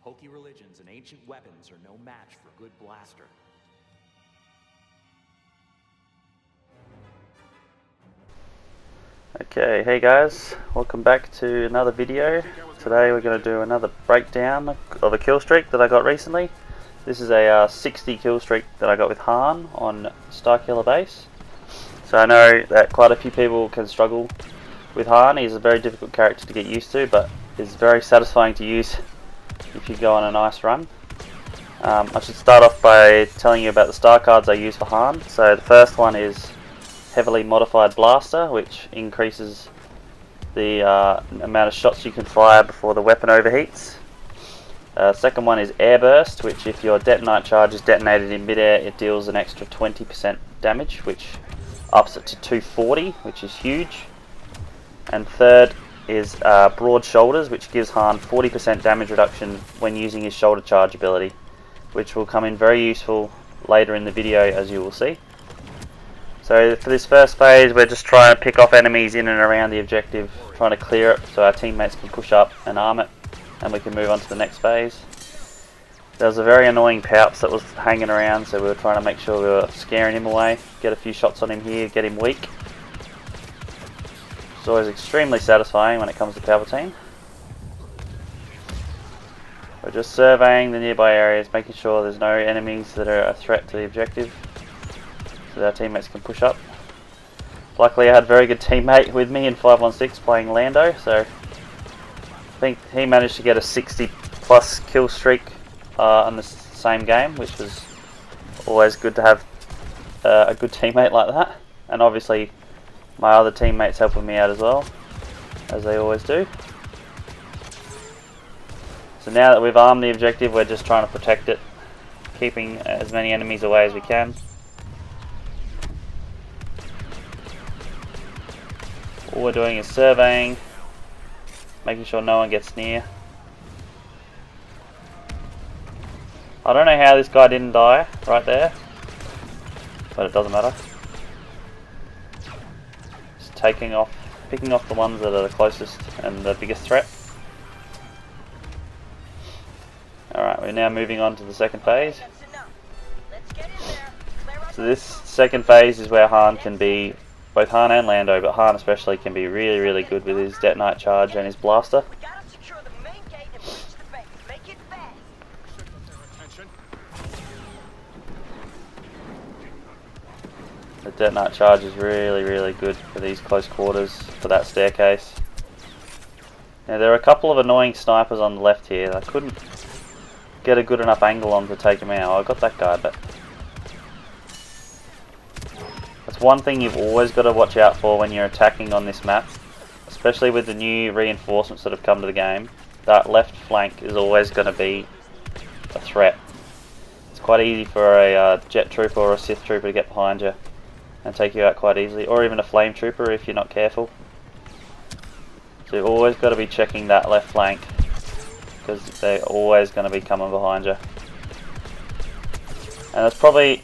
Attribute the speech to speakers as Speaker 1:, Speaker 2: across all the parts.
Speaker 1: hokey religions and ancient weapons are no match for a good blaster.
Speaker 2: Okay, hey guys, welcome back to another video. Today we're going to do another breakdown of a kill streak that I got recently. This is a 60 kill streak that I got with Han on Starkiller Base. So I know that quite a few people can struggle with Han. He's a very difficult character to get used to, but is very satisfying to use if you go on a nice run. I should start off by telling you about the star cards I use for Han. So the first one is Heavily Modified Blaster, which increases the amount of shots you can fire before the weapon overheats. Second one is Airburst, which if your detonite charge is detonated in midair, it deals an extra 20% damage, which ups it to 240, which is huge. And third is Broad Shoulders, which gives Han 40% damage reduction when using his shoulder charge ability, which will come in very useful later in the video, as you will see. So for this first phase, we're just trying to pick off enemies in and around the objective, trying to clear it so our teammates can push up and arm it, and we can move on to the next phase. There was a very annoying Pouts that was hanging around, so we were trying to make sure we were scaring him away, get a few shots on him here, get him weak. It's always extremely satisfying when it comes to Palpatine. We're just surveying the nearby areas, making sure there's no enemies that are a threat to the objective, so our teammates can push up. Luckily I had a very good teammate with me in 516 playing Lando, so I think he managed to get a 60 plus kill streak on the same game, which was always good to have a good teammate like that. And obviously my other teammates helping me out as well, as they always do. So now that we've armed the objective, we're just trying to protect it, keeping as many enemies away as we can. All we're doing is surveying, making sure no one gets near. I don't know how this guy didn't die right there, but it doesn't matter. Just picking off the ones that are the closest and the biggest threat. Alright, we're now moving on to the second phase. So this second phase is where Han can be, both Han and Lando, but Han especially can be really, really good with his detonite charge and his blaster. The detonite charge is really, really good for these close quarters, for that staircase. Now there are a couple of annoying snipers on the left here. I couldn't get a good enough angle on to take him out. I got that guy, but that's one thing you've always got to watch out for when you're attacking on this map, especially with the new reinforcements that have come to the game. That left flank is always going to be a threat. It's quite easy for a jet trooper or a Sith trooper to get behind you and take you out quite easily, or even a flame trooper if you're not careful. So you've always got to be checking that left flank, because they're always going to be coming behind you. And it's probably,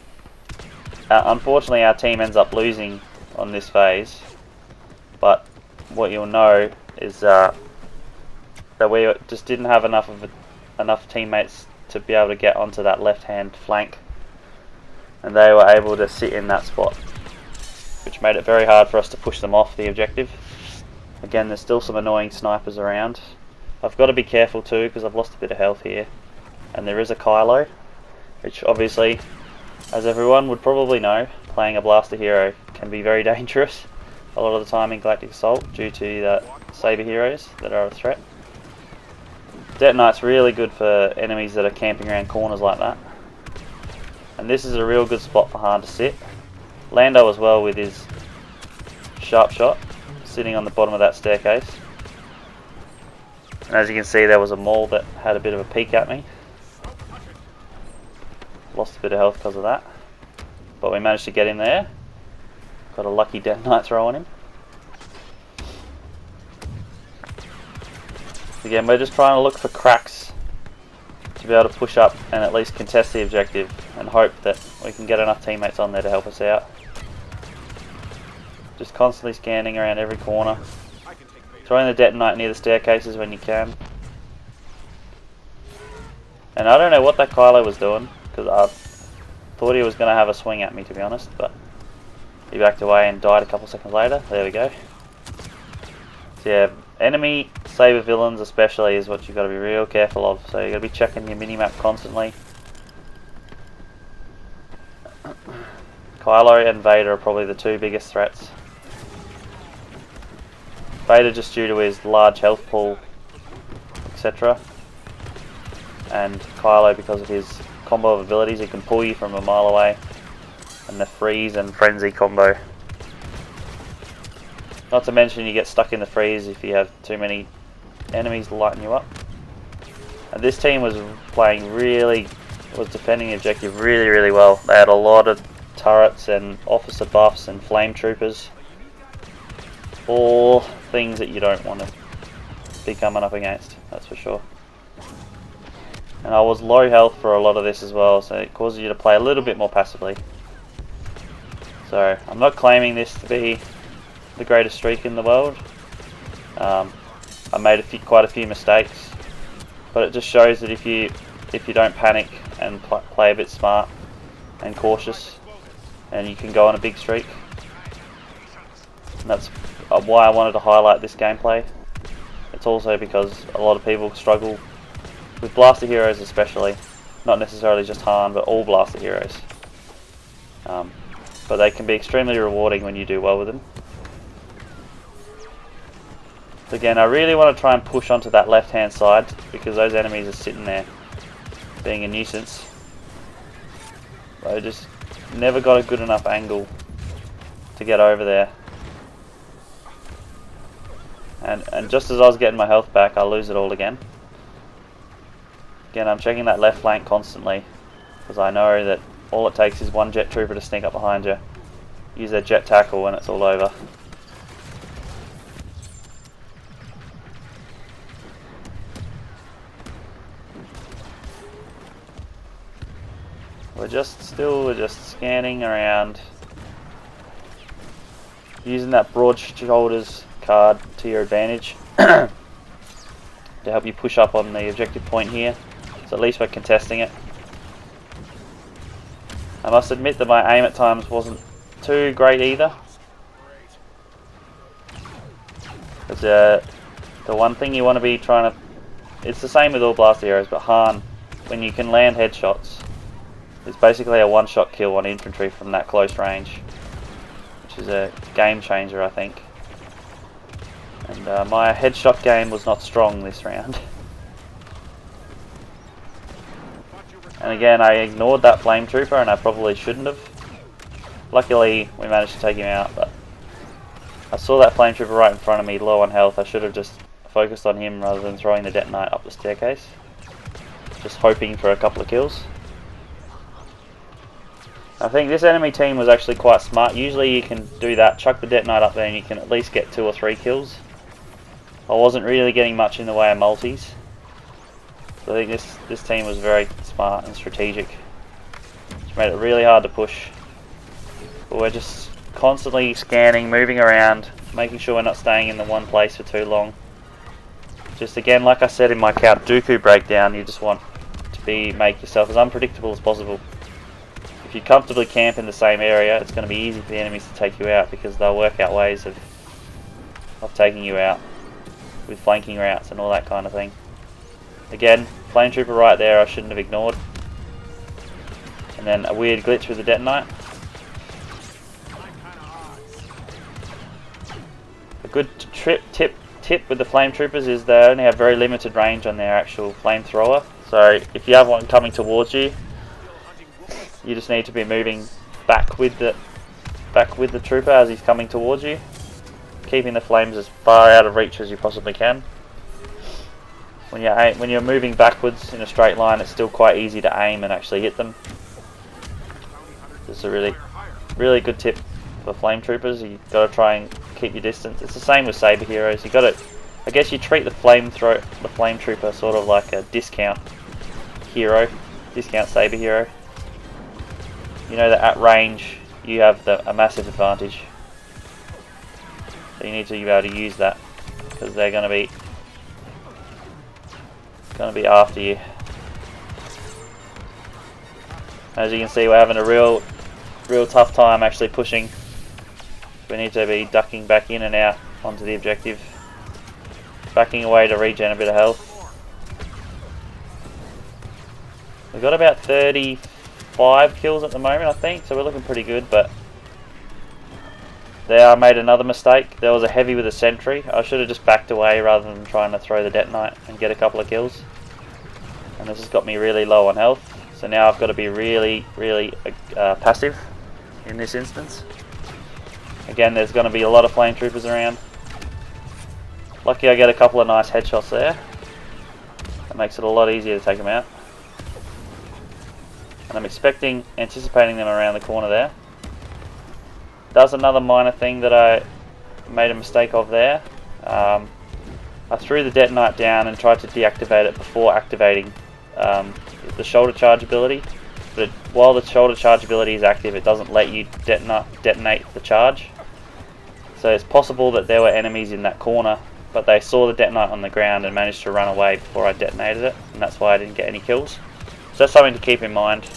Speaker 2: unfortunately our team ends up losing on this phase, but what you'll know is that we just didn't have enough teammates to be able to get onto that left hand flank, and they were able to sit in that spot, which made it very hard for us to push them off the objective. Again, there's still some annoying snipers around. I've got to be careful too, because I've lost a bit of health here, and there is a Kylo, which obviously, as everyone would probably know, playing a blaster hero can be very dangerous a lot of the time in Galactic Assault due to the saber heroes that are a threat. Detonite's really good for enemies that are camping around corners like that, and this is a real good spot for Han to sit. Lando as well with his sharp shot, sitting on the bottom of that staircase. And as you can see, there was a Maul that had a bit of a peek at me. Lost a bit of health because of that, but we managed to get him there. Got a lucky detonite throw on him. Again, we're just trying to look for cracks to be able to push up and at least contest the objective, and hope that we can get enough teammates on there to help us out. Just constantly scanning around every corner, throwing the detonite near the staircases when you can. And I don't know what that Kylo was doing, because I thought he was going to have a swing at me, to be honest, but he backed away and died a couple seconds later. There we go. So yeah, enemy saber villains especially is what you've got to be real careful of. So you've got to be checking your minimap constantly. Kylo and Vader are probably the two biggest threats. Vader just due to his large health pool, etc. And Kylo because of his combo of abilities, he can pull you from a mile away. And the freeze and frenzy combo. Not to mention you get stuck in the freeze if you have too many enemies lighting you up. And this team was defending the objective really well. They had a lot of turrets and officer buffs and flame troopers. All things that you don't want to be coming up against, that's for sure. And I was low health for a lot of this as well, so it causes you to play a little bit more passively. So I'm not claiming this to be the greatest streak in the world. I made quite a few mistakes, but it just shows that if you don't panic and play a bit smart and cautious, and you can go on a big streak. And that's why I wanted to highlight this gameplay. It's also because a lot of people struggle with blaster heroes, especially, not necessarily just Han, but all blaster heroes. But they can be extremely rewarding when you do well with them. So again, I really want to try and push onto that left hand side because those enemies are sitting there being a nuisance. I just never got a good enough angle to get over there. And just as I was getting my health back, I lose it all again. Again, I'm checking that left flank constantly because I know that all it takes is one jet trooper to sneak up behind you, use their jet tackle, and it's all over. We're just scanning around, using that broad shoulders card to your advantage to help you push up on the objective point here. So at least we're contesting it. I must admit that my aim at times wasn't too great either. Because the one thing you want to be trying to... It's the same with all blaster heroes, but Han, when you can land headshots, it's basically a one-shot kill on infantry from that close range, which is a game changer, I think. And my headshot game was not strong this round. And again, I ignored that flame trooper, and I probably shouldn't have. Luckily, we managed to take him out, but I saw that flame trooper right in front of me, low on health. I should have just focused on him rather than throwing the detonite up the staircase. Just hoping for a couple of kills. I think this enemy team was actually quite smart. Usually you can do that, chuck the detonite up there and you can at least get 2 or 3 kills. I wasn't really getting much in the way of multis. So I think this team was very smart and strategic. Which made it really hard to push. But we're just constantly scanning, moving around, making sure we're not staying in the one place for too long. Just again, like I said in my Count Dooku breakdown, you just want to make yourself as unpredictable as possible. If you comfortably camp in the same area, it's going to be easy for the enemies to take you out because they'll work out ways of taking you out with flanking routes and all that kind of thing. Again, flame trooper right there I shouldn't have ignored. And then a weird glitch with the detonite. A good tip with the flame troopers is they only have very limited range on their actual flamethrower. So if you have one coming towards you, you just need to be moving back with the trooper as he's coming towards you, keeping the flames as far out of reach as you possibly can. When you're moving backwards in a straight line, it's still quite easy to aim and actually hit them. This is a really good tip for flame troopers. You've got to try and keep your distance. It's the same with saber heroes. You got to, I guess, you treat the flame trooper sort of like a discount saber hero. You know that at range you have a massive advantage. So you need to be able to use that because they're going to be after you. As you can see, we're having a real tough time actually pushing. We need to be ducking back in and out onto the objective. Backing away to regen a bit of health. We've got about 35 kills at the moment, I think, so we're looking pretty good, but there I made another mistake. There was a heavy with a sentry. I should have just backed away rather than trying to throw the detonite and get a couple of kills. And this has got me really low on health. So now I've got to be really passive in this instance. Again, there's going to be a lot of flame troopers around. Lucky I get a couple of nice headshots there. That makes it a lot easier to take them out. And I'm anticipating them around the corner there. That's another minor thing that I made a mistake of there. I threw the detonite down and tried to deactivate it before activating the shoulder charge ability, but while the shoulder charge ability is active, it doesn't let you detonate the charge. So it's possible that there were enemies in that corner, but they saw the detonite on the ground and managed to run away before I detonated it, and that's why I didn't get any kills. So that's something to keep in mind.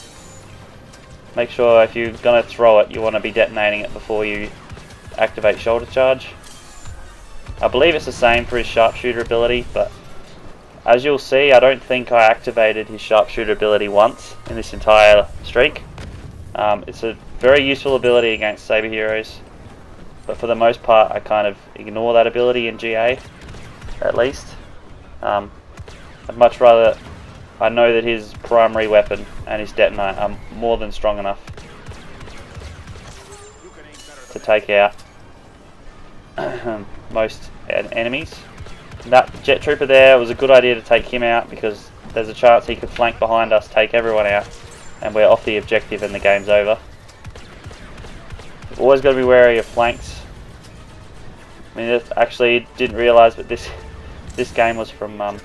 Speaker 2: Make sure if you're going to throw it, you want to be detonating it before you activate shoulder charge. I believe it's the same for his sharpshooter ability, but as you'll see, I don't think I activated his sharpshooter ability once in this entire streak. It's a very useful ability against saber heroes, but for the most part I kind of ignore that ability in GA, at least. I'd much rather I know that his primary weapon and his detonite are more than strong enough to take out most enemies. That jet trooper there, was a good idea to take him out because there's a chance he could flank behind us, take everyone out, and we're off the objective and the game's over. You've always got to be wary of flanks. I mean, I actually didn't realise that this game was from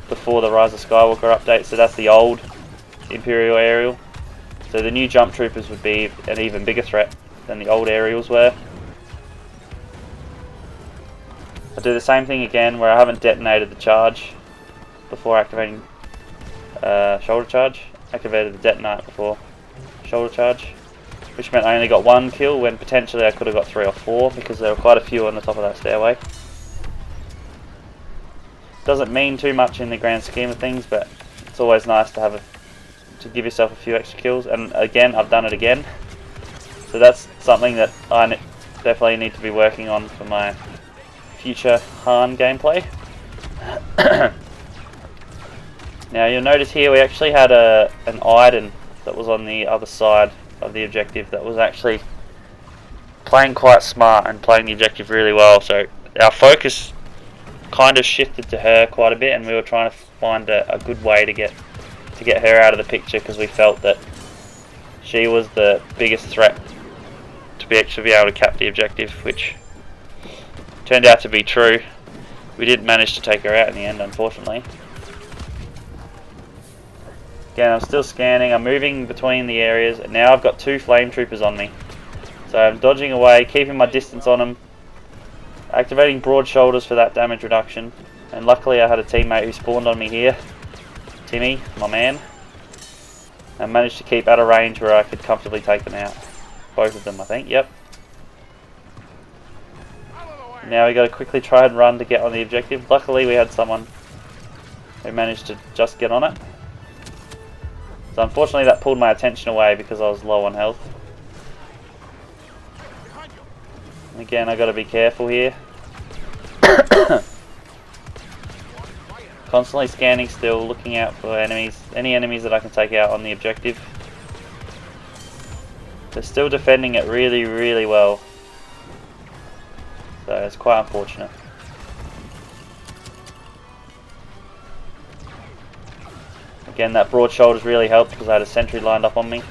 Speaker 2: before the Rise of Skywalker update, so that's the old Imperial aerial. So the new jump troopers would be an even bigger threat than the old aerials were. I do the same thing again where I haven't detonated the charge before activating shoulder charge. Activated the detonite before shoulder charge, which meant I only got one kill when potentially I could have got 3 or 4 because there were quite a few on the top of that stairway. Doesn't mean too much in the grand scheme of things, but it's always nice to give yourself a few extra kills. And again, I've done it again, so that's something that I definitely need to be working on for my future Han gameplay. Now you'll notice here we actually had an Iden that was on the other side of the objective that was actually playing quite smart and playing the objective really well, so our focus kind of shifted to her quite a bit, and we were trying to find a good way to get her out of the picture because we felt that she was the biggest threat to be actually be able to cap the objective, which turned out to be true. We didn't manage to take her out in the end, unfortunately. Again, I'm still scanning, I'm moving between the areas, and now I've got 2 flame troopers on me. So I'm dodging away, keeping my distance on them, activating broad shoulders for that damage reduction, and luckily I had a teammate who spawned on me here, Timmy, my man, and managed to keep at a range where I could comfortably take them out. Both of them, I think, yep. Now we got to quickly try and run to get on the objective. Luckily we had someone who managed to just get on it. So unfortunately that pulled my attention away because I was low on health. And again, I got to be careful here. Constantly scanning still, looking out for enemies, any enemies that I can take out on the objective. They're still defending it really, really well. So it's quite unfortunate. Again, that broad shoulders really helped because I had a sentry lined up on me.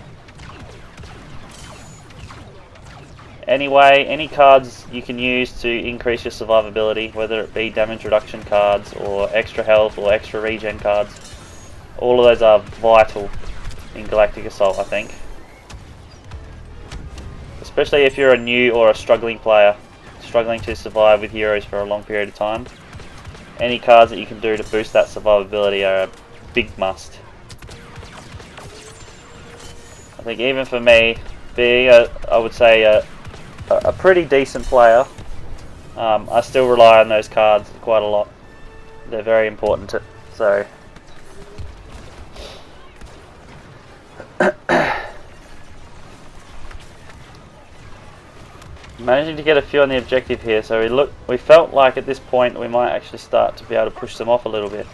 Speaker 2: Anyway, any cards you can use to increase your survivability, whether it be damage reduction cards or extra health or extra regen cards, all of those are vital in Galactic Assault, I think. Especially if you're a new or a struggling player, struggling to survive with heroes for a long period of time. Any cards that you can do to boost that survivability are a big must. I think even for me, being I would say a pretty decent player, I still rely on those cards quite a lot. They're very important so managing to get a few on the objective here, so we felt like at this point we might actually start to be able to push them off a little bit.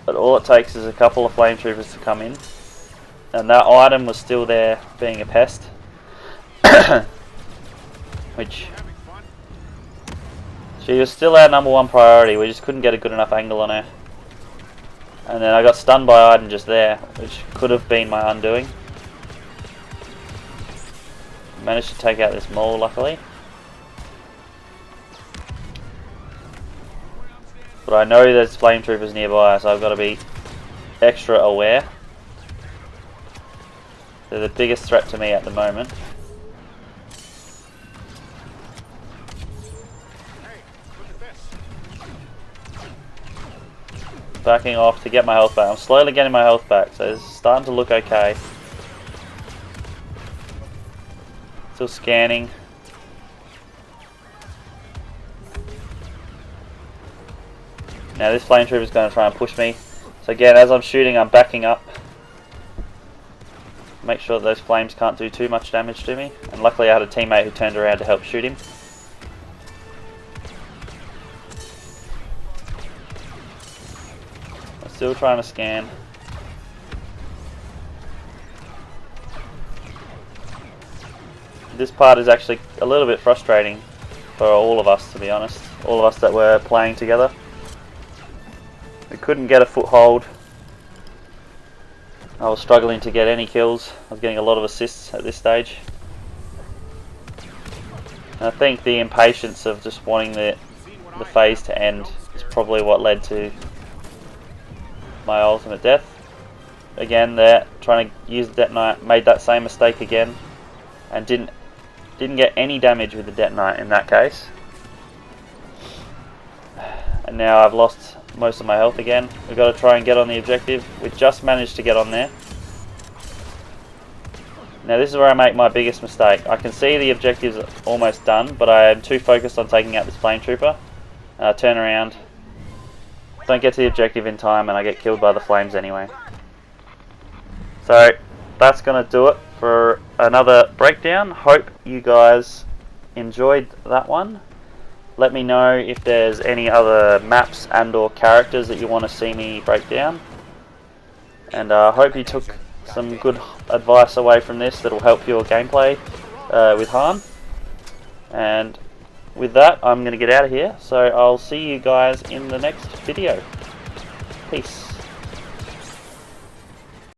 Speaker 2: But all it takes is a couple of flame troopers to come in, and that item was still there being a pest. Which she was still our #1 priority, we just couldn't get a good enough angle on her. And then I got stunned by item just there, which could have been my undoing. Managed to take out this mole, luckily. But I know there's flame troopers nearby, so I've got to be extra aware. They're the biggest threat to me at the moment. Backing off to get my health back. I'm slowly getting my health back, so it's starting to look okay. Still scanning. Now this flame trooper is going to try and push me. So again, as I'm shooting, I'm backing up. Make sure that those flames can't do too much damage to me. And luckily I had a teammate who turned around to help shoot him. I'm still trying to scan. This part is actually a little bit frustrating for all of us, to be honest. All of us that were playing together. We couldn't get a foothold. I was struggling to get any kills. I was getting a lot of assists at this stage. And I think the impatience of just wanting the phase to end is probably what led to my ultimate death. Again, there, trying to use the detonite, made that same mistake again, and didn't get any damage with the detonite in that case. And now I've lost most of my health again. We've got to try and get on the objective. We just managed to get on there. Now this is where I make my biggest mistake. I can see the objective's almost done, but I am too focused on taking out this flame trooper. Turn around, don't get to the objective in time, and I get killed by the flames anyway. So that's going to do it for another breakdown. Hope you guys enjoyed that one. Let me know if there's any other maps and or characters that you want to see me break down. And I hope you took some good advice away from this that will help your gameplay with Han. And with that, I'm going to get out of here. So I'll see you guys in the next video. Peace.